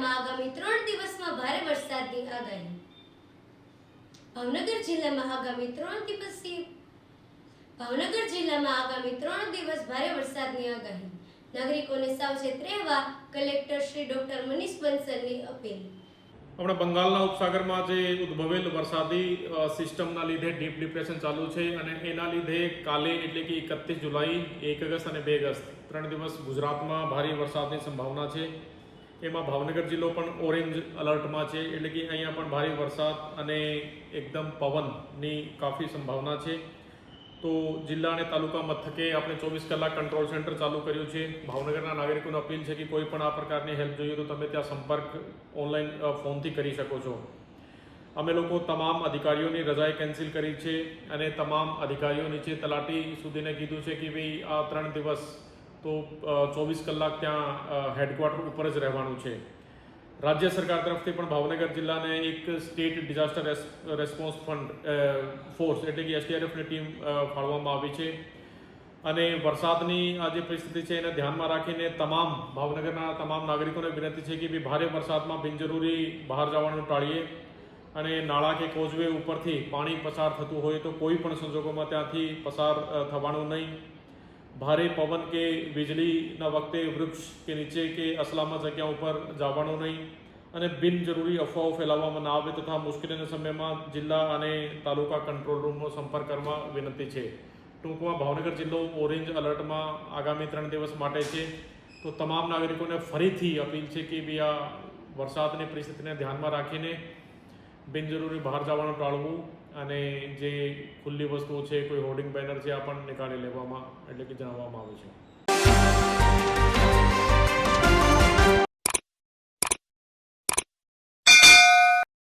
જિલ્લામાં આગામી 3 દિવસમાં ભારે વરસાદની આગાહી। ભાવનગર જિલ્લામાં આગામી 3 દિવસ ભારે વરસાદની આગાહી। નાગરિકોને સાવચેત રહેવા કલેક્ટર શ્રી ડોક્ટર મનીષ બંસલની અપીલ। હમણાં બંગાળના ઉપસાગરમાં જે ઉદ્ભવેલ વરસાદી સિસ્ટમના લીધે ડીપ ડિપ્રેશન ચાલુ છે અને એના લીધે કાલે એટલે કે 31 જુલાઈ, 1 ઓગસ્ટ અને 2 ઓગસ્ટ 3 દિવસ ગુજરાતમાં ભારે વરસાદની સંભાવના છે। એમાં ભાવનગર જિલ્લો પણ ઓરેન્જ અલર્ટમાં છે, એટલે કે અહીંયા પણ ભારે વરસાદ અને એકદમ પવનની કાફી સંભાવના છે। તો જિલ્લા અને તાલુકા મથકે આપણે 24 કલાક કંટ્રોલ સેન્ટર ચાલુ કર્યું છે। ભાવનગરના નાગરિકોને અપીલ છે કે કોઈ પણ આ પ્રકારની હેલ્પ જોઈએ તો તમે ત્યાં સંપર્ક ઓનલાઈન ફોનથી કરી શકો છો। અમે લોકો તમામ અધિકારીઓની રજાએ કેન્સલ કરી છે અને તમામ અધિકારીઓ નીચે તલાટી સુધીને કીધું છે કે ભાઈ આ 3 દિવસ તો 24 કલાક ત્યાં હેડક્વાર્ટર ઉપર જ રહેવાનું છે। રાજ્ય સરકાર તરફથી પણ ભાવનગર જિલ્લાને એક સ્ટેટ ડિઝાસ્ટર રેસ્પોન્સ ફોર્સ એટલે કે SDRFની ટીમ ફાળવવામાં આવી છે અને વરસાદની આ જે પરિસ્થિતિ છે એને ધ્યાનમાં રાખીને ભાવનગરના તમામ નાગરિકોને વિનંતી છે કે ભારે વરસાદમાં બિનજરૂરી બહાર જવાનું ટાળીએ અને નાળા કે કોઝવે ઉપરથી પાણી પસાર થતું હોય તો કોઈ પણ સંજોગોમાં ત્યાંથી પસાર થવાનું નહીં। ભારે પવન કે વીજળીના વખતે વૃક્ષ કે નીચે કે અસલામત જગ્યા ઉપર જવાનું નહીં અને બિનજરૂરી અફવાઓ ફેલાવવામાં ના આવે તથા મુશ્કેલીના સમયમાં જિલ્લા અને તાલુકા કંટ્રોલ રૂમનો સંપર્ક કરવા વિનંતી છે। ટૂંકમાં ભાવનગર જિલ્લો ઓરેન્જ અલર્ટમાં આગામી 3 દિવસ માટે છે। તો તમામ નાગરિકોને ફરીથી અપીલ છે કે ભાઈ આ વરસાદની પરિસ્થિતિને ધ્યાનમાં રાખીને બિનજરૂરી બહાર જવાનું ટાળવું અને જે ખુલ્લી વસ્તુઓ છે, કોઈ હોર્ડિંગ બેનર છે, આ પણ નિકાળી લેવામાં એટલે કે જણાવવામાં આવે છે।